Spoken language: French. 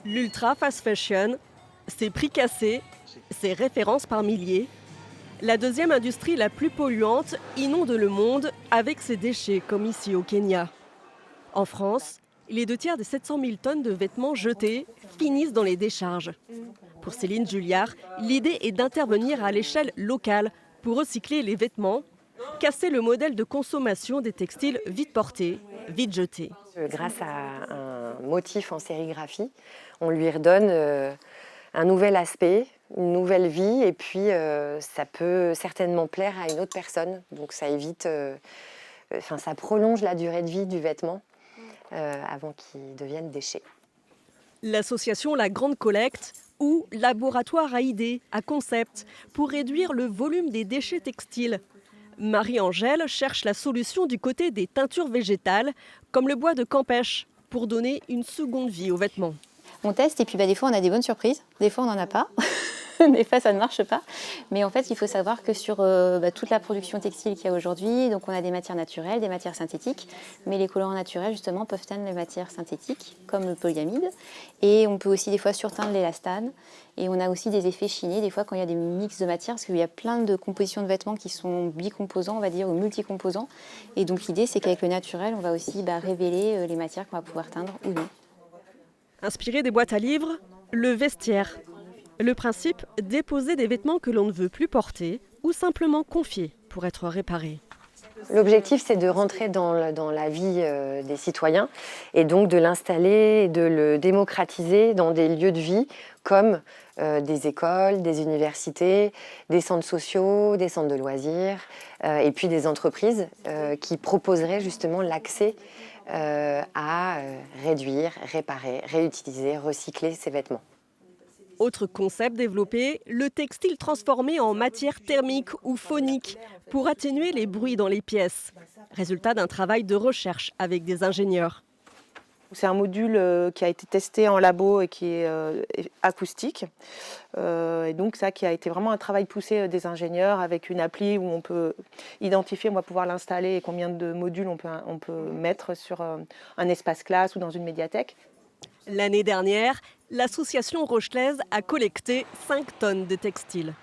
L'ultra fast fashion, ses prix cassés, ses références par milliers. La deuxième industrie la plus polluante inonde le monde avec ses déchets, comme ici au Kenya. En France, les 2 tiers des 700 000 tonnes de vêtements jetés finissent dans les décharges. Pour Céline Julliard, l'idée est d'intervenir à l'échelle locale pour recycler les vêtements, casser le modèle de consommation des textiles vite portés, vite jetés. Grâce à un motif en sérigraphie, on lui redonne un nouvel aspect, une nouvelle vie, et puis ça peut certainement plaire à une autre personne. Donc ça évite, ça prolonge la durée de vie du vêtement avant qu'il devienne déchet. L'association La Grande Collecte ou Laboratoire à idées, à concept, pour réduire le volume des déchets textiles. Marie-Angèle cherche la solution du côté des teintures végétales, comme le bois de Campêche, pour donner une seconde vie aux vêtements. On teste et puis des fois on a des bonnes surprises, des fois on n'en a pas, des fois ça ne marche pas. Mais en fait il faut savoir que sur toute la production textile qu'il y a aujourd'hui, donc on a des matières naturelles, des matières synthétiques, mais les colorants naturels justement peuvent teindre les matières synthétiques, comme le polyamide. Et on peut aussi des fois surteindre l'élastane. Et on a aussi des effets chinés, des fois quand il y a des mix de matières, parce qu'il y a plein de compositions de vêtements qui sont bicomposants, on va dire, ou multicomposants. Et donc l'idée c'est qu'avec le naturel, on va aussi révéler les matières qu'on va pouvoir teindre ou non. Inspiré des boîtes à livres, le vestiaire. Le principe, déposer des vêtements que l'on ne veut plus porter ou simplement confier pour être réparés. L'objectif, c'est de rentrer dans la vie des citoyens et donc de l'installer, de le démocratiser dans des lieux de vie comme des écoles, des universités, des centres sociaux, des centres de loisirs et puis des entreprises qui proposeraient justement l'accès à réduire, réparer, réutiliser, recycler ces vêtements. Autre concept développé, le textile transformé en matière thermique ou phonique pour atténuer les bruits dans les pièces. Résultat d'un travail de recherche avec des ingénieurs. C'est un module qui a été testé en labo et qui est acoustique. Et donc ça qui a été vraiment un travail poussé des ingénieurs avec une appli où on peut identifier, on va pouvoir l'installer et combien de modules on peut mettre sur un espace classe ou dans une médiathèque. L'année dernière, l'association rochelaise a collecté 5 tonnes de textiles.